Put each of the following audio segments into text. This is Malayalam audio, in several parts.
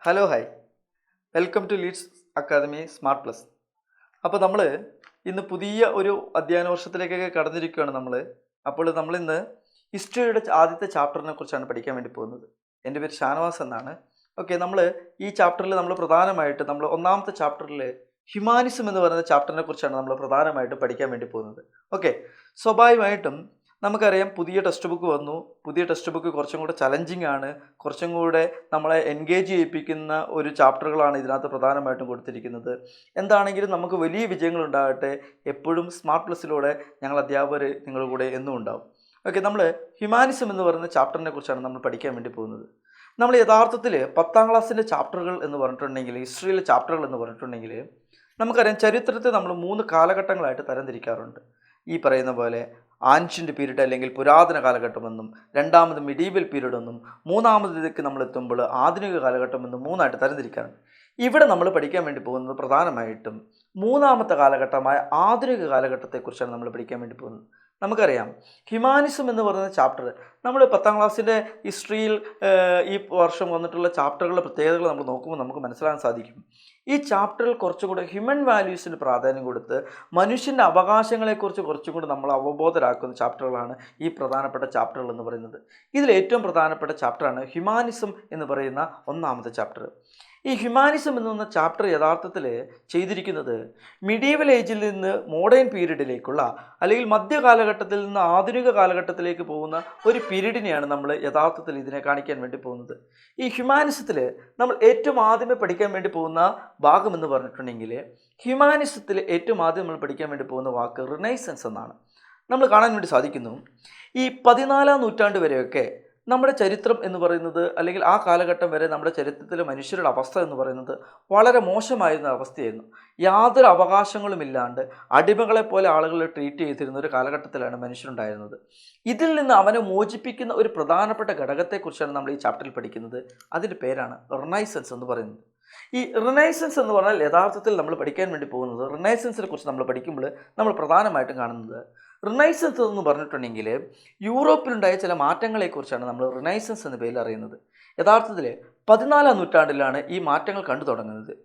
Hello hi, welcome to Leads academy smart plus. അപ്പോൾ നമ്മൾ ഇന്ന് പുതിയ ഒരു അധ്യയന വർഷത്തിലേക്കൊക്കെ കടന്നിരിക്കുകയാണ് അപ്പോൾ നമ്മളിന്ന് ഹിസ്റ്ററിയുടെ ആദ്യത്തെ ചാപ്റ്ററിനെ കുറിച്ചാണ് പഠിക്കാൻ വേണ്ടി പോകുന്നത്. എൻ്റെ പേര് ഷാനവാസ് എന്നാണ്. ഓക്കെ, നമ്മൾ ഈ ചാപ്റ്ററിൽ നമ്മൾ പ്രധാനമായിട്ട് നമ്മൾ ഒന്നാമത്തെ ചാപ്റ്ററിൽ ഹ്യൂമാനിസം എന്ന് പറയുന്ന ചാപ്റ്ററിനെ കുറിച്ചാണ് നമ്മൾ പ്രധാനമായിട്ട് പഠിക്കാൻ വേണ്ടി പോകുന്നത്. ഓക്കെ, സ്വാഭാവികമായിട്ടും നമുക്കറിയാം പുതിയ ടെക്സ്റ്റ് ബുക്ക് വന്നു. പുതിയ ടെക്സ്റ്റ് ബുക്ക് കുറച്ചും കൂടെ ചലഞ്ചിങ് ആണ്, കുറച്ചും കൂടെ നമ്മളെ എൻഗേജ് ചെയ്യിപ്പിക്കുന്ന ഒരു ചാപ്റ്ററുകളാണ് ഇതിനകത്ത് പ്രധാനമായിട്ടും കൊടുത്തിരിക്കുന്നത്. എന്താണെങ്കിലും നമുക്ക് വലിയ വിജയങ്ങൾ ഉണ്ടാകട്ടെ. എപ്പോഴും സ്മാർട്ട് പ്ലസിലൂടെ ഞങ്ങൾ അധ്യാപകർ നിങ്ങളുടെ കൂടെ എന്നും ഉണ്ടാവും. ഓക്കെ, നമ്മൾ ഹ്യൂമാനിസം എന്ന് പറയുന്ന ചാപ്റ്ററിനെ കുറിച്ചാണ് നമ്മൾ പഠിക്കാൻ വേണ്ടി പോകുന്നത്. നമ്മൾ യഥാർത്ഥത്തിൽ 10ാം ക്ലാസ്സിൻ്റെ ചാപ്റ്ററുകൾ എന്ന് പറഞ്ഞിട്ടുണ്ടെങ്കിൽ, ഹിസ്റ്ററിയിലെ ചാപ്റ്ററുകൾ എന്ന് പറഞ്ഞിട്ടുണ്ടെങ്കിൽ നമുക്കറിയാം ചരിത്രത്തെ നമ്മൾ 3 കാലഘട്ടങ്ങളായിട്ട് തരംതിരിക്കാറുണ്ട്. ഈ പറയുന്ന പോലെ ആൻഷ്യൻ്റ് പീരീഡ് അല്ലെങ്കിൽ പുരാതന കാലഘട്ടമെന്നും, രണ്ടാമത് മിഡീവൽ പീരീഡ് എന്നും, മൂന്നാമതിലേക്ക് നമ്മൾ എത്തുമ്പോൾ ആധുനിക കാലഘട്ടം എന്നും 3ആയിട്ട് തരംതിരിക്കാറുണ്ട്. ഇവിടെ നമ്മൾ പഠിക്കാൻ വേണ്ടി പോകുന്നത് പ്രധാനമായിട്ടും 3ാമത്തെ കാലഘട്ടമായ ആധുനിക കാലഘട്ടത്തെക്കുറിച്ചാണ് നമ്മൾ പഠിക്കാൻ വേണ്ടി പോകുന്നത്. നമുക്കറിയാം ഹ്യൂമാനിസം എന്ന് പറയുന്ന ചാപ്റ്റർ നമ്മൾ 10ാം ക്ലാസ്സിൻ്റെ ഹിസ്റ്ററിയിൽ ഈ വർഷം വന്നിട്ടുള്ള ചാപ്റ്ററുകളുടെ പ്രത്യേകതകൾ നമ്മൾ നോക്കുമ്പോൾ നമുക്ക് മനസ്സിലാക്കാൻ സാധിക്കും. ഈ ചാപ്റ്ററിൽ കുറച്ചുകൂടെ ഹ്യൂമൻ വാല്യൂസിന് പ്രാധാന്യം കൊടുത്ത് മനുഷ്യൻ്റെ അവകാശങ്ങളെക്കുറിച്ച് കുറച്ചും കൂടി നമ്മൾ അവബോധരാക്കുന്ന ചാപ്റ്ററുകളാണ് ഈ പ്രധാനപ്പെട്ട ചാപ്റ്ററുകൾ എന്ന് പറയുന്നത്. ഇതിൽ ഏറ്റവും പ്രധാനപ്പെട്ട ചാപ്റ്ററാണ് ഹ്യൂമാനിസം എന്ന് പറയുന്ന ഒന്നാമത്തെ ചാപ്റ്റർ. ഈ ഹ്യൂമാനിസം എന്ന് പറയുന്ന ചാപ്റ്റർ യഥാർത്ഥത്തിൽ ചെയ്തിരിക്കുന്നത് മിഡീവൽ ഏജിൽ നിന്ന് മോഡേൺ പീരീഡിലേക്കുള്ള അല്ലെങ്കിൽ മധ്യകാലഘട്ടത്തിൽ നിന്ന് ആധുനിക കാലഘട്ടത്തിലേക്ക് പോകുന്ന ഒരു പീരീഡിനെയാണ് നമ്മൾ യഥാർത്ഥത്തിൽ ഇതിനെ കാണിക്കാൻ വേണ്ടി പോകുന്നത്. ഈ ഹ്യൂമാനിസത്തിൽ നമ്മൾ ഏറ്റവും ആദ്യമേ പഠിക്കാൻ വേണ്ടി പോകുന്ന ഭാഗം എന്ന് പറഞ്ഞിട്ടുണ്ടെങ്കിൽ, ഹ്യൂമാനിസത്തിൽ ഏറ്റവും ആദ്യം നമ്മൾ പഠിക്കാൻ വേണ്ടി പോകുന്ന വാക്ക് റിനൈസൻസ് എന്നാണ്. നമ്മൾ കാണാൻ വേണ്ടി സാധിക്കുന്നു ഈ 14ാം നൂറ്റാണ്ട് വരെയൊക്കെ നമ്മുടെ ചരിത്രം എന്ന് പറയുന്നത്, അല്ലെങ്കിൽ ആ കാലഘട്ടം വരെ നമ്മുടെ ചരിത്രത്തിലെ മനുഷ്യരുടെ അവസ്ഥ എന്ന് പറയുന്നത് വളരെ മോശമായിരുന്ന അവസ്ഥയായിരുന്നു. യാതൊരു അവകാശങ്ങളും ഇല്ലാണ്ട് അടിമകളെപ്പോലെ ആളുകളെ ട്രീറ്റ് ചെയ്തിരുന്ന ഒരു കാലഘട്ടത്തിലാണ് മനുഷ്യരുണ്ടായിരുന്നത്. ഇതിൽ നിന്ന് അവനെ മോചിപ്പിക്കുന്ന ഒരു പ്രധാനപ്പെട്ട ഘടകത്തെക്കുറിച്ചാണ് നമ്മൾ ഈ ചാപ്റ്ററിൽ പഠിക്കുന്നത്. അതിൻ്റെ പേരാണ് റിനൈസൻസ് എന്ന് പറയുന്നത്. ഈ റിനൈസൻസ് എന്ന് പറഞ്ഞാൽ യഥാർത്ഥത്തിൽ നമ്മൾ പഠിക്കാൻ വേണ്ടി പോകുന്നത്, റിനൈസൻസിനെ കുറിച്ച് നമ്മൾ പഠിക്കുമ്പോൾ നമ്മൾ പ്രധാനമായിട്ടും കാണുന്നത്, റിനൈസൻസ് എന്ന് പറഞ്ഞിട്ടുണ്ടെങ്കിൽ യൂറോപ്പിലുണ്ടായ ചില മാറ്റങ്ങളെക്കുറിച്ചാണ് നമ്മൾ റിനൈസൻസ് എന്ന പേരിൽ അറിയുന്നത്. യഥാർത്ഥത്തിൽ 14ാം നൂറ്റാണ്ടിലാണ് ഈ മാറ്റങ്ങൾ കണ്ടു തുടങ്ങുന്നത്.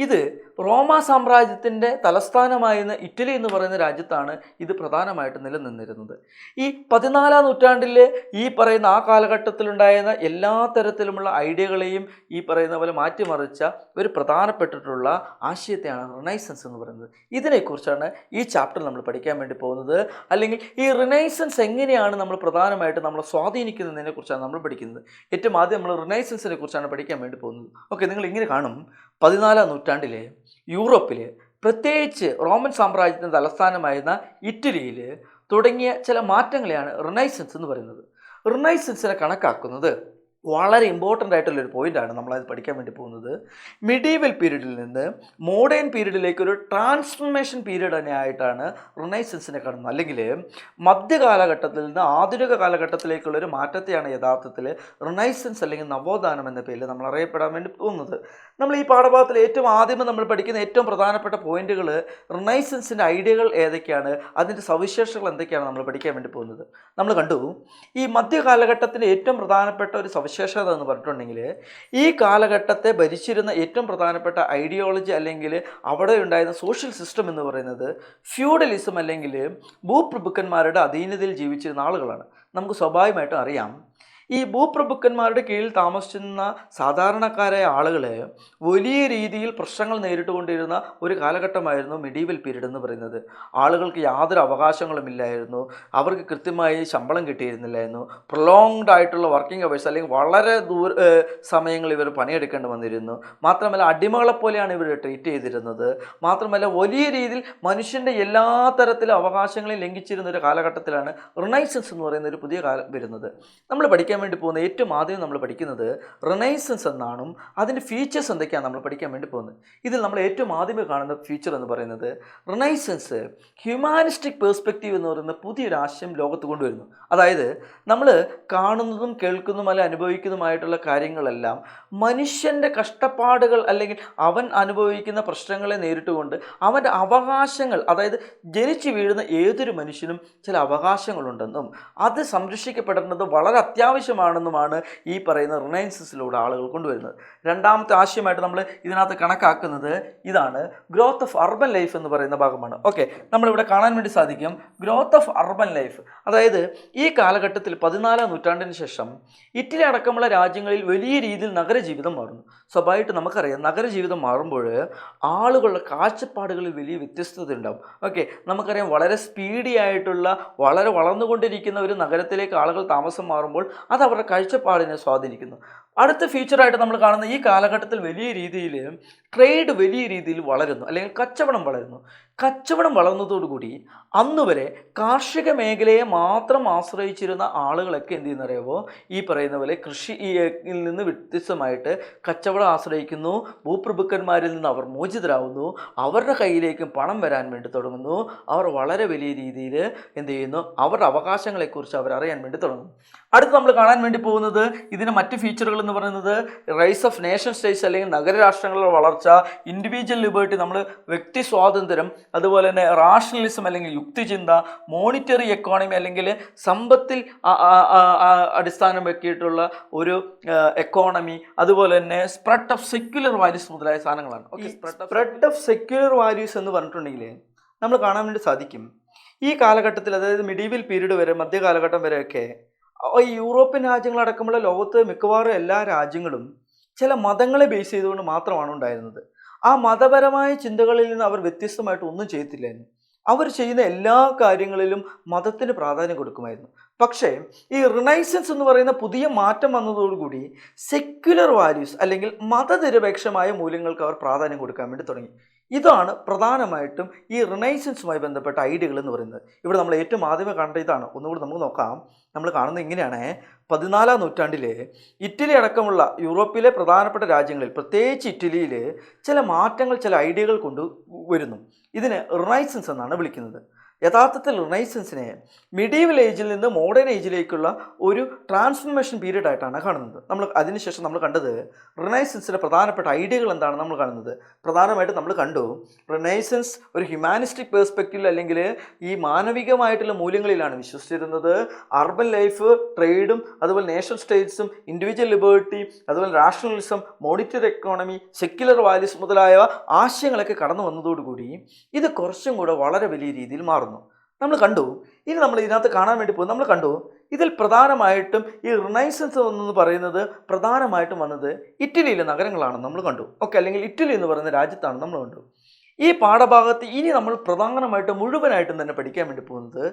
ഇത് റോമ സാമ്രാജ്യത്തിൻ്റെ തലസ്ഥാനമായിരുന്ന ഇറ്റലി എന്ന് പറയുന്ന രാജ്യത്താണ് ഇത് പ്രധാനമായിട്ട് നിലനിന്നിരുന്നത്. ഈ 14ാം നൂറ്റാണ്ടിൽ ഈ പറയുന്ന ആ കാലഘട്ടത്തിലുണ്ടായിരുന്ന എല്ലാ തരത്തിലുമുള്ള ഐഡിയകളെയും ഈ പറയുന്ന പോലെ മാറ്റിമറിച്ച ഒരു പ്രധാനപ്പെട്ടിട്ടുള്ള ആശയത്തെയാണ് റിനൈസൻസ് എന്ന് പറയുന്നത്. ഇതിനെക്കുറിച്ചാണ് ഈ ചാപ്റ്ററിൽ നമ്മൾ പഠിക്കാൻ വേണ്ടി പോകുന്നത്. അല്ലെങ്കിൽ ഈ റിനൈസൻസ് എങ്ങനെയാണ് നമ്മൾ പ്രധാനമായിട്ട് നമ്മളെ സ്വാധീനിക്കുന്നതിനെ കുറിച്ചാണ് നമ്മൾ പഠിക്കുന്നത്. ഏറ്റവും ആദ്യം നമ്മൾ റിനൈസൻസിനെ കുറിച്ചാണ് പഠിക്കാൻ വേണ്ടി പോകുന്നത്. ഓക്കെ, നിങ്ങൾ ഇങ്ങനെ കാണും 14ാം നൂറ്റാണ്ടിലെ യൂറോപ്പിൽ, പ്രത്യേകിച്ച് റോമൻ സാമ്രാജ്യത്തിൻ്റെ തലസ്ഥാനമായിരുന്ന ഇറ്റലിയിൽ തുടങ്ങിയ ചില മാറ്റങ്ങളെയാണ് റിനൈസൻസ് എന്ന് പറയുന്നത്. റിനൈസൻസിനെ കണക്കാക്കുന്നത് വളരെ ഇമ്പോർട്ടൻ്റ് ആയിട്ടുള്ളൊരു പോയിൻ്റാണ് നമ്മളത് പഠിക്കാൻ വേണ്ടി പോകുന്നത്. മിഡീവൽ പീരീഡിൽ നിന്ന് മോഡേൺ പീരീഡിലേക്ക് ഒരു ട്രാൻസ്ഫർമേഷൻ പീരീഡ് തന്നെ ആയിട്ടാണ് റിനൈസൻസിനെ കാണുന്നത്. അല്ലെങ്കിൽ മധ്യകാലഘട്ടത്തിൽ നിന്ന് ആധുനിക കാലഘട്ടത്തിലേക്കുള്ളൊരു മാറ്റത്തെയാണ് യഥാർത്ഥത്തിൽ റിനൈസൻസ് അല്ലെങ്കിൽ നവോത്ഥാനം എന്ന പേരിൽ നമ്മൾ അറിയപ്പെടാൻ വേണ്ടി പോകുന്നത്. നമ്മൾ ഈ പാഠഭാഗത്തിൽ ഏറ്റവും ആദ്യമേ നമ്മൾ പഠിക്കുന്ന ഏറ്റവും പ്രധാനപ്പെട്ട പോയിന്റുകൾ, റിനൈസൻസിൻ്റെ ഐഡിയകൾ ഏതൊക്കെയാണ്, അതിൻ്റെ സവിശേഷതകൾ എന്തൊക്കെയാണ് നമ്മൾ പഠിക്കാൻ വേണ്ടി പോകുന്നത്. നമ്മൾ കണ്ടു ഈ മധ്യകാലഘട്ടത്തിൻ്റെ ഏറ്റവും പ്രധാനപ്പെട്ട ഒരു സവിശേഷത എന്ന് പറഞ്ഞിട്ടുണ്ടെങ്കിൽ, ഈ കാലഘട്ടത്തെ ഭരിച്ചിരുന്ന ഏറ്റവും പ്രധാനപ്പെട്ട ഐഡിയോളജി അല്ലെങ്കിൽ അവിടെ ഉണ്ടായിരുന്ന സോഷ്യൽ സിസ്റ്റം എന്ന് പറയുന്നത് ഫ്യൂഡലിസം അല്ലെങ്കിൽ ഭൂപ്രഭുക്കന്മാരുടെ അധീനതയിൽ ജീവിച്ചിരുന്ന ആളുകളാണ്. നമുക്ക് സ്വാഭാവികമായിട്ടും അറിയാം ഈ ഭൂപ്രഭുക്കന്മാരുടെ കീഴിൽ താമസിച്ചിരുന്ന സാധാരണക്കാരായ ആളുകളെ വലിയ രീതിയിൽ പ്രശ്നങ്ങൾ നേരിട്ടുകൊണ്ടിരുന്ന ഒരു കാലഘട്ടമായിരുന്നു മിഡീവൽ പീരീഡ് എന്ന് പറയുന്നത്. ആളുകൾക്ക് യാതൊരു അവകാശങ്ങളും ഇല്ലായിരുന്നു, അവർക്ക് കൃത്യമായി ശമ്പളം കിട്ടിയിരുന്നില്ലായിരുന്നു, പ്രൊലോങ്ഡ് ആയിട്ടുള്ള വർക്കിംഗ് അവേഴ്സ് അല്ലെങ്കിൽ വളരെ സമയങ്ങൾ ഇവർ പണിയെടുക്കേണ്ടി വന്നിരുന്നു. മാത്രമല്ല അടിമകളെപ്പോലെയാണ് ഇവർ ട്രീറ്റ് ചെയ്തിരുന്നത്. മാത്രമല്ല വലിയ രീതിയിൽ മനുഷ്യൻ്റെ എല്ലാ തരത്തിലും അവകാശങ്ങളെയും ലംഘിച്ചിരുന്ന ഒരു കാലഘട്ടത്തിലാണ് റിനൈസൻസ് എന്ന് പറയുന്ന ഒരു പുതിയ കാലം വരുന്നത്. നമ്മൾ പഠിക്കാൻ വേണ്ടി പോകുന്ന ഏറ്റവും ആദ്യം നമ്മൾ പഠിക്കുന്നത് റിനൈസൻസ് എന്നാണ്. അതിൻ്റെ ഫീച്ചേഴ്സ് എന്തൊക്കെയാണ് നമ്മൾ പഠിക്കാൻ വേണ്ടി പോകുന്നത്. ഇതിൽ നമ്മൾ ഏറ്റവും ആദ്യമേ കാണുന്ന ഫീച്ചർ എന്ന് പറയുന്നത്, റിനൈസൻസ് ഹ്യൂമാനിസ്റ്റിക് പേഴ്സ്പെക്റ്റീവ് എന്ന് പറയുന്ന പുതിയൊരു ആശയം ലോകത്ത് കൊണ്ടുവരുന്നു. അതായത് നമ്മൾ കാണുന്നതും കേൾക്കുന്നതും അല്ല അനുഭവിക്കുന്നതുമായിട്ടുള്ള കാര്യങ്ങളെല്ലാം മനുഷ്യൻ്റെ കഷ്ടപ്പാടുകൾ അല്ലെങ്കിൽ അവൻ അനുഭവിക്കുന്ന പ്രശ്നങ്ങളെ നേരിട്ടുകൊണ്ട് അവൻ്റെ അവകാശങ്ങൾ, അതായത് ജനിച്ചു വീഴുന്ന ഏതൊരു മനുഷ്യനും ചില അവകാശങ്ങളുണ്ടെന്നും അത് സംരക്ഷിക്കപ്പെടേണ്ടത് വളരെ അത്യാവശ്യം അത്യാവശ്യമാണെന്നുമാണ് ഈ പറയുന്ന റിനൈസൻസിലൂടെ ആളുകൾ കൊണ്ടുവരുന്നത്. രണ്ടാമത്തെ ആശയമായിട്ട് നമ്മൾ ഇതിനകത്ത് കണക്കാക്കുന്നത് ഇതാണ്, ഗ്രോത്ത് ഓഫ് അർബൻ ലൈഫ് എന്ന് പറയുന്ന ഭാഗമാണ്. ഓക്കെ, നമ്മളിവിടെ കാണാൻ വേണ്ടി സാധിക്കും ഗ്രോത്ത് ഓഫ് അർബൻ ലൈഫ്. അതായത് ഈ കാലഘട്ടത്തിൽ 14ാം നൂറ്റാണ്ടിന് ശേഷം ഇറ്റലി അടക്കമുള്ള രാജ്യങ്ങളിൽ വലിയ രീതിയിൽ നഗരജീവിതം മാറുന്നു. സ്വാഭാവികമായിട്ട് നമുക്കറിയാം, നഗരജീവിതം മാറുമ്പോൾ ആളുകളുടെ കാഴ്ചപ്പാടുകളിൽ വലിയ വ്യത്യസ്തത ഉണ്ടാവും. ഓക്കെ, നമുക്കറിയാം വളരെ സ്പീഡി ആയിട്ടുള്ള വളരെ വളർന്നുകൊണ്ടിരിക്കുന്ന ഒരു നഗരത്തിലേക്ക് ആളുകൾ താമസം മാറുമ്പോൾ അത് അവരുടെ കാഴ്ചപ്പാടിനെ സ്വാധീനിക്കുന്നു. അടുത്ത ഫീച്ചറായിട്ട് നമ്മൾ കാണുന്ന ഈ കാലഘട്ടത്തിൽ വലിയ രീതിയിൽ ട്രേഡ് വലിയ രീതിയിൽ വളരുന്നു, അല്ലെങ്കിൽ കച്ചവടം വളരുന്നു. കച്ചവടം വളർന്നതോടുകൂടി അന്ന് വരെ കാർഷിക മേഖലയെ മാത്രം ആശ്രയിച്ചിരുന്ന ആളുകളൊക്കെ എന്ത് ചെയ്യുന്നറിയാമോ, ഈ പറയുന്ന പോലെ കൃഷിയിൽ നിന്ന് വ്യത്യസ്തമായിട്ട് കച്ചവടം ആശ്രയിക്കുന്നു. ഭൂപ്രഭുക്കന്മാരിൽ നിന്ന് അവർ മോചിതരാകുന്നു, അവരുടെ കയ്യിലേക്കും പണം വരാൻ വേണ്ടി തുടങ്ങുന്നു. അവർ വളരെ വലിയ രീതിയിൽ എന്ത് ചെയ്യുന്നു, അവരുടെ അവകാശങ്ങളെക്കുറിച്ച് അവർ അറിയാൻ വേണ്ടി തുടങ്ങുന്നു. അടുത്ത് നമ്മൾ കാണാൻ വേണ്ടി പോകുന്നത് ഇതിന് മറ്റ് ഫീച്ചറുകൾ എന്ന് പറയുന്നത് റൈസ് ഓഫ് നേഷൻ സ്റ്റേറ്റ്സ്, അല്ലെങ്കിൽ നഗരരാഷ്ട്രങ്ങളുടെ വളർച്ച, ഇൻഡിവിജ്വൽ ലിബർട്ടി, നമ്മൾ വ്യക്തി സ്വാതന്ത്ര്യം, അതുപോലെ തന്നെ റാഷണലിസം അല്ലെങ്കിൽ യുക്തിചിന്ത, മോണിറ്ററി എക്കോണമി അല്ലെങ്കിൽ സമ്പത്തിൽ അടിസ്ഥാനം വെക്കിയിട്ടുള്ള ഒരു എക്കോണമി, അതുപോലെ തന്നെ സ്പ്രെഡ് ഓഫ് സെക്യുലർ വാല്യൂസ് മുതലായ സാധനങ്ങളാണ്. Okay, spread of secular values എന്ന് പറഞ്ഞിട്ടുണ്ടെങ്കിൽ നമ്മൾ കാണാൻ വേണ്ടി സാധിക്കും ഈ കാലഘട്ടത്തിൽ, അതായത് മിഡീവൽ പീരീഡ് വരെ, മധ്യകാലഘട്ടം വരെയൊക്കെ ഈ യൂറോപ്യൻ രാജ്യങ്ങളടക്കമുള്ള ലോകത്ത് മിക്കവാറും എല്ലാ രാജ്യങ്ങളും ചില മതങ്ങളെ ബേസ് ചെയ്തുകൊണ്ട് മാത്രമാണ് ഉണ്ടായിരുന്നത്. ആ മതപരമായ ചിന്തകളിൽ നിന്ന് അവർ വ്യത്യസ്തമായിട്ട് ഒന്നും ചെയ്യത്തില്ലായിരുന്നു. അവർ ചെയ്യുന്ന എല്ലാ കാര്യങ്ങളിലും മതത്തിന് പ്രാധാന്യം കൊടുക്കുമായിരുന്നു. പക്ഷേ ഈ റിനൈസൻസ് എന്ന് പറയുന്ന പുതിയ മാറ്റം വന്നതോടുകൂടി സെക്യുലർ വാല്യൂസ് അല്ലെങ്കിൽ മതനിരപേക്ഷമായ മൂല്യങ്ങൾക്ക് അവർ പ്രാധാന്യം കൊടുക്കാൻ വേണ്ടി തുടങ്ങി. ഇതാണ് പ്രധാനമായിട്ടും ഈ റിനൈസൻസുമായി ബന്ധപ്പെട്ട ഐഡിയകൾ എന്ന് പറയുന്നത്. ഇവിടെ നമ്മൾ ഏറ്റവും ആദ്യമേ കണ്ട ഇതാണ്. ഒന്നുകൂടി നമുക്ക് നോക്കാം. നമ്മൾ കാണുന്നത് ഇങ്ങനെയാണ്. 14ാം നൂറ്റാണ്ടിൽ ഇറ്റലി അടക്കമുള്ള യൂറോപ്പിലെ പ്രധാനപ്പെട്ട രാജ്യങ്ങളിൽ, പ്രത്യേകിച്ച് ഇറ്റലിയിൽ ചില മാറ്റങ്ങൾ, ചില ഐഡിയകൾ കൊണ്ടുവരുന്നു. ഇതിന് റിനൈസൻസ് എന്നാണ് വിളിക്കുന്നത്. യഥാർത്ഥത്തിൽ റിനൈസൻസിനെ മിഡീവൽ ഏജിൽ നിന്ന് മോഡേൺ ഏജിലേക്കുള്ള ഒരു ട്രാൻസ്ഫോർമേഷൻ പീരീഡ് ആയിട്ടാണ് കാണുന്നത്. അതിനുശേഷം നമ്മൾ കണ്ടത് റിനൈസൻസിൻ്റെ പ്രധാനപ്പെട്ട ഐഡിയകൾ എന്താണ് നമ്മൾ കാണുന്നത്. പ്രധാനമായിട്ടും നമ്മൾ കണ്ടു, റിനൈസൻസ് ഒരു ഹ്യൂമാനിസ്റ്റിക് പേഴ്സ്പെക്റ്റീവിൽ അല്ലെങ്കിൽ ഈ മാനവികമായിട്ടുള്ള മൂല്യങ്ങളിലാണ് വിശ്വസിച്ചിരുന്നത്. അർബൻ ലൈഫ്, ട്രേഡും അതുപോലെ നേഷൻ സ്റ്റേറ്റ്സും, ഇൻഡിവിജ്വൽ ലിബർട്ടി, അതുപോലെ rationalism, monetary economy, secular values മുതലായ ആശയങ്ങളൊക്കെ കടന്നു വന്നതോടുകൂടി ഇത് കുറച്ചും കൂടെ വളരെ വലിയ രീതിയിൽ മാറുന്നു. നമ്മൾ കണ്ടു. ഇനി നമ്മൾ ഇതിനകത്ത് കാണാൻ വേണ്ടി പോകും. നമ്മൾ കണ്ടു ഇതിൽ പ്രധാനമായിട്ടും ഈ റിനൈസൻസ് എന്ന് പറയുന്നത് പ്രധാനമായിട്ടും വന്നത് ഇറ്റലിയിലെ നഗരങ്ങളാണെന്ന് നമ്മൾ കണ്ടു. ഓക്കെ, അല്ലെങ്കിൽ ഇറ്റലി എന്ന് പറയുന്ന രാജ്യത്താണ് നമ്മൾ കണ്ടു. ഈ പാഠഭാഗത്ത് ഇനി നമ്മൾ പ്രധാനമായിട്ടും മുഴുവനായിട്ടും തന്നെ പഠിക്കാൻ വേണ്ടി പോകുന്നത്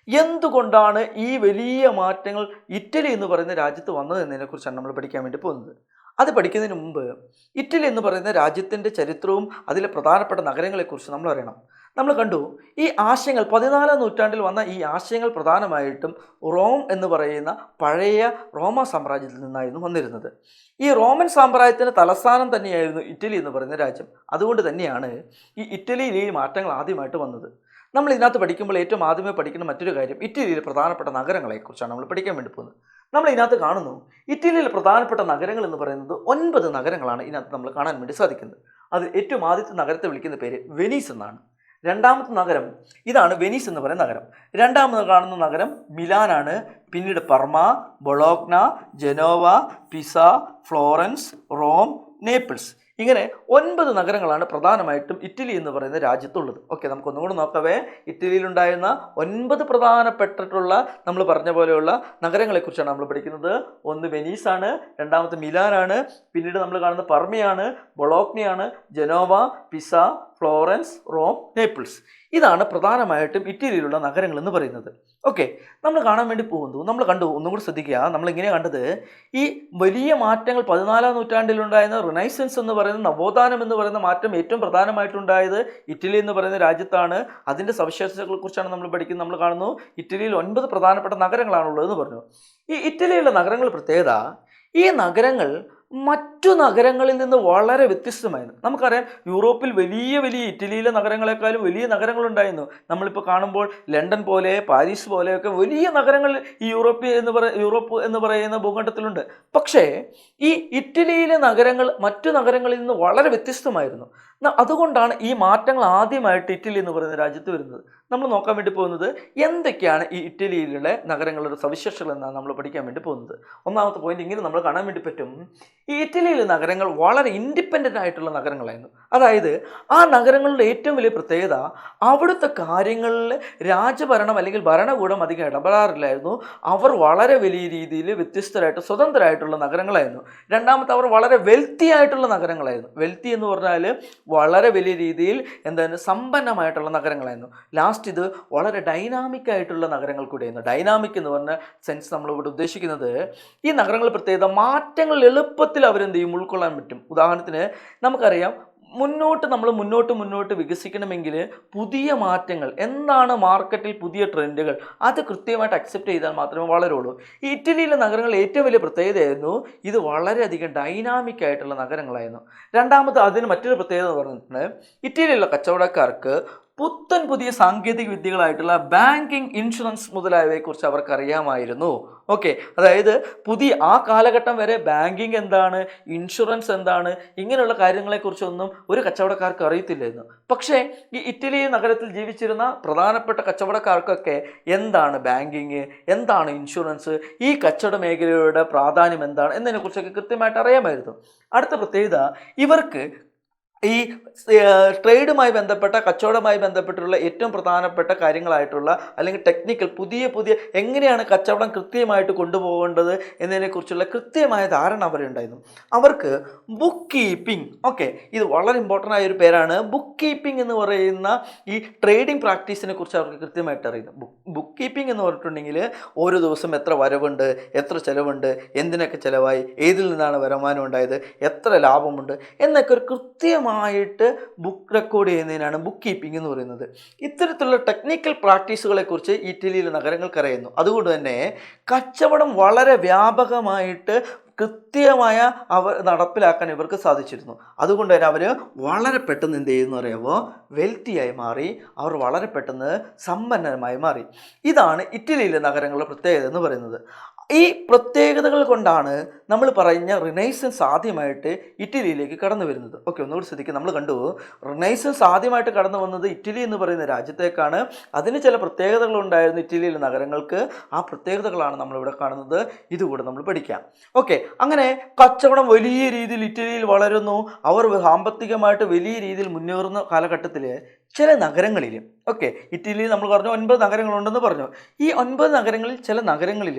എന്തുകൊണ്ടാണ് ഈ വലിയ മാറ്റങ്ങൾ ഇറ്റലി എന്ന് പറയുന്ന രാജ്യത്ത് വന്നത് എന്നതിനെക്കുറിച്ചാണ് നമ്മൾ പഠിക്കാൻ വേണ്ടി പോകുന്നത്. അത് പഠിക്കുന്നതിന് മുമ്പ് ഇറ്റലി എന്ന് പറയുന്ന രാജ്യത്തിൻ്റെ ചരിത്രവും അതിലെ പ്രധാനപ്പെട്ട നഗരങ്ങളെക്കുറിച്ച് നമ്മൾ അറിയണം. നമ്മൾ കണ്ടു ഈ ആശയങ്ങൾ 14ാം നൂറ്റാണ്ടിൽ വന്ന ഈ ആശയങ്ങൾ പ്രധാനമായിട്ടും റോം എന്ന് പറയുന്ന പഴയ റോമ സാമ്രാജ്യത്തിൽ നിന്നായിരുന്നു വന്നിരുന്നത്. ഈ റോമൻ സാമ്രാജ്യത്തിൻ്റെ തലസ്ഥാനം തന്നെയായിരുന്നു ഇറ്റലി എന്ന് പറയുന്ന രാജ്യം. അതുകൊണ്ട് തന്നെയാണ് ഈ ഇറ്റലിയിൽ ഈ മാറ്റങ്ങൾ ആദ്യമായിട്ട് വന്നത്. നമ്മൾ ഇതിനകത്ത് പഠിക്കുമ്പോൾ ഏറ്റവും ആദ്യമേ പഠിക്കുന്ന മറ്റൊരു കാര്യം ഇറ്റലിയിലെ പ്രധാനപ്പെട്ട നഗരങ്ങളെക്കുറിച്ചാണ് നമ്മൾ പഠിക്കാൻ വേണ്ടി പോകുന്നത്. നമ്മൾ ഇതിനകത്ത് കാണുന്നു ഇറ്റലിയിലെ പ്രധാനപ്പെട്ട നഗരങ്ങൾ എന്ന് പറയുന്നത് 9 നഗരങ്ങളാണ് ഇതിനകത്ത് നമ്മൾ കാണാൻ വേണ്ടി സാധിക്കുന്നത്. അത് ഏറ്റവും ആദ്യത്തെ നഗരത്തെ വിളിക്കുന്ന പേര് വെനീസ് എന്നാണ്. രണ്ടാമത്തെ നഗരം ഇതാണ്, വെനീസ് എന്ന് പറയുന്ന നഗരം. രണ്ടാമത് കാണുന്ന നഗരം മിലാനാണ്. പിന്നീട് Parma, Bologna, Genoa, Pisa, Florence, Rome, Naples. ഇങ്ങനെ 9 നഗരങ്ങളാണ് പ്രധാനമായിട്ടും ഇറ്റലി എന്ന് പറയുന്ന രാജ്യത്തുള്ളത്. ഓക്കെ, നമുക്ക് ഒന്നുകൂടി നോക്കവേ. ഇറ്റലിയിലുണ്ടായിരുന്ന 9 പ്രധാനപ്പെട്ടിട്ടുള്ള നമ്മൾ പറഞ്ഞ പോലെയുള്ള നഗരങ്ങളെക്കുറിച്ചാണ് നമ്മൾ പഠിക്കുന്നത്. ഒന്ന് വെനീസാണ്, രണ്ടാമത്തെ മിലാനാണ്, പിന്നീട് നമ്മൾ കാണുന്ന പർമയാണ്, ബൊളോഗ്നയാണ്, Genoa, Pisa, Florence, Rome, Naples. ഇതാണ് പ്രധാനമായിട്ടും ഇറ്റലിയിലുള്ള നഗരങ്ങൾ എന്ന് പറയുന്നത്. ഓക്കെ, നമ്മൾ കാണാൻ വേണ്ടി പോകുന്നു. നമ്മൾ കണ്ടു, ഒന്നും കൂടി ശ്രദ്ധിക്കുക. നമ്മളിങ്ങനെ കണ്ടത് ഈ വലിയ മാറ്റങ്ങൾ 14ാം നൂറ്റാണ്ടിലുണ്ടായിരുന്ന റിനൈസൻസ് എന്ന് പറയുന്ന നവോത്ഥാനം എന്ന് പറയുന്ന മാറ്റം ഏറ്റവും പ്രധാനമായിട്ടുണ്ടായത് ഇറ്റലി എന്ന് പറയുന്ന രാജ്യത്താണ്. അതിൻ്റെ സവിശേഷതകളെ കുറിച്ചാണ് നമ്മൾ പഠിക്കുന്നത്. നമ്മൾ കാണുന്നു ഇറ്റലിയിൽ 9 പ്രധാനപ്പെട്ട നഗരങ്ങളാണുള്ളതെന്ന് പറഞ്ഞു. ഈ ഇറ്റലിയിലെ നഗരങ്ങൾ പ്രത്യേകത, ഈ നഗരങ്ങൾ മറ്റു നഗരങ്ങളിൽ നിന്ന് വളരെ വ്യത്യസ്തമായിരുന്നു. നമുക്കറിയാം യൂറോപ്പിൽ വലിയ വലിയ ഇറ്റലിയിലെ നഗരങ്ങളെക്കാളും വലിയ നഗരങ്ങളുണ്ടായിരുന്നു. നമ്മളിപ്പോൾ കാണുമ്പോൾ ലണ്ടൻ പോലെ, പാരീസ് പോലെയൊക്കെ വലിയ നഗരങ്ങൾ ഈ യൂറോപ്പ് എന്ന് പറയുന്ന ഭൂഖണ്ഡത്തിലുണ്ട്. പക്ഷേ ഈ ഇറ്റലിയിലെ നഗരങ്ങൾ മറ്റു നഗരങ്ങളിൽ നിന്ന് വളരെ വ്യത്യസ്തമായിരുന്നു. അതുകൊണ്ടാണ് ഈ മാറ്റങ്ങൾ ആദ്യമായിട്ട് ഇറ്റലി എന്ന് പറയുന്ന രാജ്യത്ത് വരുന്നത്. നമ്മൾ നോക്കാൻ വേണ്ടി പോകുന്നത് എന്തൊക്കെയാണ് ഈ ഇറ്റലിയിലുള്ള നഗരങ്ങളുടെ സവിശേഷതകൾ എന്നാണ് നമ്മൾ പഠിക്കാൻ വേണ്ടി പോകുന്നത്. ഒന്നാമത്തെ പോയിന്റ് ഇങ്ങനെ നമ്മൾ കാണാൻ വേണ്ടി പറ്റും, ഈ ഇറ്റലിയിലെ നഗരങ്ങൾ വളരെ ഇൻഡിപെൻഡൻ്റ് ആയിട്ടുള്ള നഗരങ്ങളായിരുന്നു. അതായത് ആ നഗരങ്ങളുടെ ഏറ്റവും വലിയ പ്രത്യേകത അവിടുത്തെ കാര്യങ്ങളിൽ രാജഭരണം അല്ലെങ്കിൽ ഭരണകൂടം അധികം ഇടപെടാറില്ലായിരുന്നു. അവർ വളരെ വലിയ രീതിയിൽ വ്യത്യസ്തരായിട്ട് സ്വതന്ത്രരായിട്ടുള്ള നഗരങ്ങളായിരുന്നു. രണ്ടാമത്തെ, അവർ വളരെ വെൽത്തി ആയിട്ടുള്ള നഗരങ്ങളായിരുന്നു. വെൽത്തി എന്ന് പറഞ്ഞാൽ വളരെ വലിയ രീതിയിൽ എന്താണ് സമ്പന്നമായിട്ടുള്ള നഗരങ്ങളായിരുന്നു. ലാസ്റ്റ് ഇത് വളരെ ഡൈനാമിക് ആയിട്ടുള്ള നഗരങ്ങൾ കൂടിയായിരുന്നു. ഡൈനാമിക് എന്ന് പറഞ്ഞ സെൻസ് നമ്മളിവിടെ ഉദ്ദേശിക്കുന്നത് ഈ നഗരങ്ങൾ പ്രത്യേകത മാറ്റങ്ങൾ എളുപ്പത്തിൽ അവരെന്ത് ചെയ്യും ഉൾക്കൊള്ളാൻ പറ്റും. ഉദാഹരണത്തിന് നമുക്കറിയാം, മുന്നോട്ട് വികസിക്കണമെങ്കിൽ പുതിയ മാറ്റങ്ങൾ എന്താണ് മാർക്കറ്റിൽ പുതിയ ട്രെൻഡുകൾ അത് കൃത്യമായിട്ട് അക്സെപ്റ്റ് ചെയ്താൽ മാത്രമേ വളരുള്ളൂ. ഈ ഇറ്റലിയിലെ നഗരങ്ങൾ ഏറ്റവും വലിയ പ്രത്യേകതയായിരുന്നു, ഇത് വളരെയധികം ഡൈനാമിക് ആയിട്ടുള്ള നഗരങ്ങളായിരുന്നു. രണ്ടാമത് അതിന് മറ്റൊരു പ്രത്യേകത എന്ന് പറഞ്ഞിട്ടുണ്ട്, ഇറ്റലിയിലുള്ള കച്ചവടക്കാർക്ക് പുതിയ സാങ്കേതിക വിദ്യകളായിട്ടുള്ള ബാങ്കിങ്, ഇൻഷുറൻസ് മുതലായവയെക്കുറിച്ച് അവർക്ക് അറിയാമായിരുന്നു. ഓക്കെ, അതായത് ആ കാലഘട്ടം വരെ ബാങ്കിങ് എന്താണ്, ഇൻഷുറൻസ് എന്താണ്, ഇങ്ങനെയുള്ള കാര്യങ്ങളെക്കുറിച്ചൊന്നും ഒരു കച്ചവടക്കാർക്ക് അറിയത്തില്ലായിരുന്നു. പക്ഷേ ഈ ഇറ്റലി നഗരത്തിൽ ജീവിച്ചിരുന്ന പ്രധാനപ്പെട്ട കച്ചവടക്കാർക്കൊക്കെ എന്താണ് ബാങ്കിങ്, എന്താണ് ഇൻഷുറൻസ്, ഈ കച്ചവട മേഖലയുടെ പ്രാധാന്യം എന്താണ് എന്നതിനെക്കുറിച്ചൊക്കെ കൃത്യമായിട്ട് അറിയാമായിരുന്നു. അടുത്ത പ്രത്യേകത, ഇവർക്ക് ഈ ട്രേഡുമായി ബന്ധപ്പെട്ട കച്ചവടവുമായി ബന്ധപ്പെട്ടുള്ള ഏറ്റവും പ്രധാനപ്പെട്ട കാര്യങ്ങളായിട്ടുള്ള അല്ലെങ്കിൽ ടെക്നിക്കൽ പുതിയ എങ്ങനെയാണ് കച്ചവടം കൃത്യമായിട്ട് കൊണ്ടുപോകേണ്ടത് എന്നതിനെക്കുറിച്ചുള്ള കൃത്യമായ ധാരണ അവരുണ്ടായിരുന്നു. അവർക്ക് ബുക്ക് കീപ്പിംഗ്, ഓക്കെ, ഇത് വളരെ ഇമ്പോർട്ടൻ്റ് ആയ ഒരു പേരാണ്. ബുക്ക് കീപ്പിംഗ് എന്ന് പറയുന്ന ഈ ട്രേഡിംഗ് പ്രാക്ടീസിനെ കുറിച്ച് അവർക്ക് കൃത്യമായിട്ട് അറിയുന്നു. ബുക്ക് കീപ്പിംഗ് എന്ന് പറഞ്ഞിട്ടുണ്ടെങ്കിൽ ഓരോ ദിവസം എത്ര വരവുണ്ട്, എത്ര ചിലവുണ്ട്, എന്തിനൊക്കെ ചിലവായി, ഏതിൽ നിന്നാണ് വരുമാനം ഉണ്ടായത്, എത്ര ലാഭമുണ്ട് എന്നൊക്കെ ഒരു കൃത്യമായിട്ട് ബുക്ക് റെക്കോർഡ് ചെയ്യുന്നതിനാണ് ബുക്ക് കീപ്പിംഗ് എന്ന് പറയുന്നത്. ഇത്തരത്തിലുള്ള ടെക്നിക്കൽ പ്രാക്ടീസുകളെ കുറിച്ച് ഇറ്റലിയിലെ നഗരങ്ങൾക്ക് അറിയുന്നു. അതുകൊണ്ട് തന്നെ കച്ചവടം വളരെ വ്യാപകമായിട്ട് കൃത്യമായ അവർ നടപ്പിലാക്കാൻ ഇവർക്ക് സാധിച്ചിരുന്നു. അതുകൊണ്ട് തന്നെ അവർ വളരെ പെട്ടെന്ന് എന്ത് ചെയ്യുന്നു അറിയാമോ, വെൽത്തിയായി മാറി, അവർ വളരെ പെട്ടെന്ന് സമ്പന്നമായി മാറി. ഇതാണ് ഇറ്റലിയിലെ നഗരങ്ങളുടെ പ്രത്യേകത എന്ന് പറയുന്നത്. ഈ പ്രത്യേകതകൾ കൊണ്ടാണ് നമ്മൾ പറഞ്ഞ റിനൈസൻസ് ആദ്യമായിട്ട് ഇറ്റലിയിലേക്ക് കടന്നു വരുന്നത്. ഓക്കെ, ഒന്നുകൂടി ശ്രദ്ധിക്കുക. നമ്മൾ കണ്ടു, റിനൈസൻസ് ആദ്യമായിട്ട് കടന്നു വന്നത് ഇറ്റലി എന്ന് പറയുന്ന രാജ്യത്തേക്കാണ്. അതിന് ചില പ്രത്യേകതകളുണ്ടായിരുന്നു ഇറ്റലിയിലെ നഗരങ്ങൾക്ക്. ആ പ്രത്യേകതകളാണ് നമ്മളിവിടെ കാണുന്നത്. ഇതുകൂടെ നമ്മൾ പഠിക്കാം. ഓക്കെ, അങ്ങനെ കച്ചവടം വലിയ രീതിയിൽ ഇറ്റലിയിൽ വളരുന്നു. അവർ സാമ്പത്തികമായിട്ട് വലിയ രീതിയിൽ മുന്നേറുന്ന കാലഘട്ടത്തിൽ ചില നഗരങ്ങളിൽ, ഓക്കെ, ഇറ്റലിയിൽ നമ്മൾ പറഞ്ഞു 9 നഗരങ്ങളുണ്ടെന്ന് പറഞ്ഞു. ഈ 9 നഗരങ്ങളിൽ ചില നഗരങ്ങളിൽ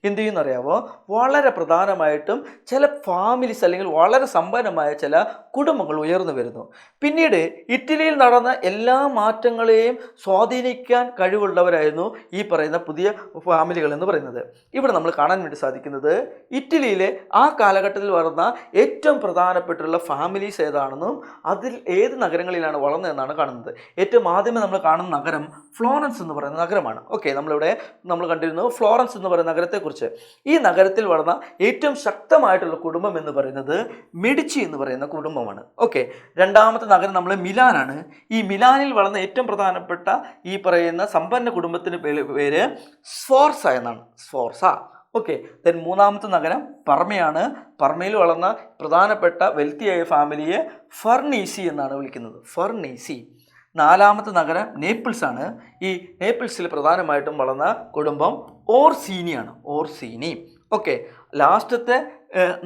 എന്ത് ചെയ്യുന്ന അറിയാമോ, വളരെ പ്രധാനമായിട്ടും ചില ഫാമിലീസ് അല്ലെങ്കിൽ വളരെ സമ്പന്നമായ ചില കുടുംബങ്ങൾ ഉയർന്നു വരുന്നു. പിന്നീട് ഇറ്റലിയിൽ നടന്ന എല്ലാ മാറ്റങ്ങളെയും സ്വാധീനിക്കാൻ കഴിവുള്ളവരായിരുന്നു ഈ പറയുന്ന പുതിയ ഫാമിലികൾ എന്ന് പറയുന്നത്. ഇവിടെ നമ്മൾ കാണാൻ വേണ്ടി സാധിക്കുന്നത് ഇറ്റലിയിലെ ആ കാലഘട്ടത്തിൽ വളർന്ന ഏറ്റവും പ്രധാനപ്പെട്ടുള്ള ഫാമിലീസ് ഏതാണെന്നും അതിൽ ഏത് നഗരങ്ങളിലാണ് വളർന്നതെന്നാണ് കാണുന്നത്. ഏറ്റവും ആദ്യമേ നമ്മൾ കാണുന്ന നഗരം ഫ്ലോറൻസ് എന്ന് പറയുന്ന നഗരമാണ്. ഓക്കെ, നമ്മൾ കണ്ടിരുന്നു ഫ്ലോറൻസ് എന്ന് പറയുന്ന നഗരത്തെക്കുറിച്ച്. ഈ നഗരത്തിൽ വളർന്ന ഏറ്റവും ശക്തമായിട്ടുള്ള കുടുംബം എന്ന് പറയുന്നത് മെഡിച്ചി എന്ന് പറയുന്ന കുടുംബമാണ്. ഓക്കെ, രണ്ടാമത്തെ നഗരം നമ്മൾ മിലാനാണ്. ഈ മിലാനിൽ വളർന്ന ഏറ്റവും പ്രധാനപ്പെട്ട ഈ പറയുന്ന സമ്പന്ന കുടുംബത്തിന് പേര് സ്ഫോർസ എന്നാണ്. സ്ഫോർസ. ഓക്കെ, ദെൻ മൂന്നാമത്തെ നഗരം പർമയാണ്. പർമയിൽ വളർന്ന പ്രധാനപ്പെട്ട വെൽത്തിയായ ഫാമിലിയെ ഫർണീസി എന്നാണ് വിളിക്കുന്നത്. ഫർണീസി. നാലാമത്തെ നഗരം നേപ്പിൾസ് ആണ്. ഈ നേപ്പിൾസിൽ പ്രധാനമായിട്ടും വളർന്ന കുടുംബം ഓർസീനിയാണ്. ഓർസീനി. ഓക്കെ, ലാസ്റ്റത്തെ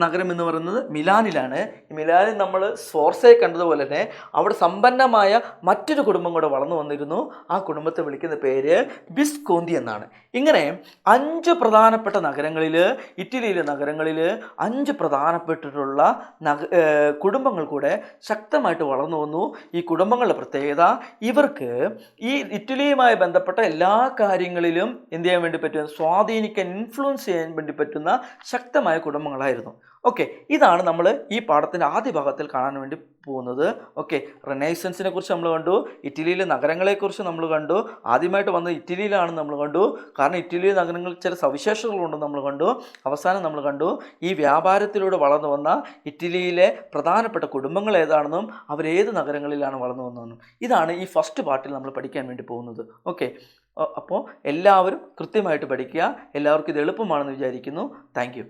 നഗരം എന്ന് പറയുന്നത് മിലാനിലാണ്. മിലാനിൽ നമ്മൾ സ്ഫോർസയെ കണ്ടതുപോലെ തന്നെ അവിടെ സമ്പന്നമായ മറ്റൊരു കുടുംബം കൂടെ വളർന്നു വന്നിരുന്നു. ആ കുടുംബത്തെ വിളിക്കുന്ന പേര് ബിസ്കോന്തി എന്നാണ്. ഇങ്ങനെ 5 പ്രധാനപ്പെട്ട നഗരങ്ങളിൽ, ഇറ്റലിയിലെ നഗരങ്ങളിൽ 5 പ്രധാനപ്പെട്ടിട്ടുള്ള കുടുംബങ്ങൾ കൂടെ ശക്തമായിട്ട് വളർന്നു വന്നു. ഈ കുടുംബങ്ങളുടെ പ്രത്യേകത, ഇവർക്ക് ഈ ഇറ്റലിയുമായി ബന്ധപ്പെട്ട എല്ലാ കാര്യങ്ങളിലും എന്ത് ചെയ്യാൻ വേണ്ടി പറ്റും, സ്വാധീനിക്കാൻ, ഇൻഫ്ലുവൻസ് ചെയ്യാൻ വേണ്ടി പറ്റുന്ന ശക്തമായ കുടുംബങ്ങളായിരുന്നു. ഓക്കെ, ഇതാണ് നമ്മൾ ഈ പാഠത്തിൻ്റെ ആദ്യ ഭാഗത്തിൽ കാണാൻ വേണ്ടി പോകുന്നത്. ഓക്കെ, റിനൈസൻസിനെ കുറിച്ച് നമ്മൾ കണ്ടു, ഇറ്റലിയിലെ നഗരങ്ങളെക്കുറിച്ച് നമ്മൾ കണ്ടു. ആദ്യമായിട്ട് വന്നത് ഇറ്റലിയിലാണെന്ന് നമ്മൾ കണ്ടു. കാരണം ഇറ്റലിയിലെ നഗരങ്ങളിൽ ചില സവിശേഷതകളുണ്ടെന്ന് നമ്മൾ കണ്ടു. അവസാനം നമ്മൾ കണ്ടു ഈ വ്യാപാരത്തിലൂടെ വളർന്നു വന്ന ഇറ്റലിയിലെ പ്രധാനപ്പെട്ട കുടുംബങ്ങൾ ഏതാണെന്നും അവരേത് നഗരങ്ങളിലാണ് വളർന്നു വന്നതെന്നും. ഇതാണ് ഈ ഫസ്റ്റ് പാർട്ടിൽ നമ്മൾ പഠിക്കാൻ വേണ്ടി പോകുന്നത്. ഓക്കെ, അപ്പോൾ എല്ലാവരും കൃത്യമായിട്ട് പഠിക്കുക. എല്ലാവർക്കും ഇത് എളുപ്പമാണെന്ന് വിചാരിക്കുന്നു. Thank you.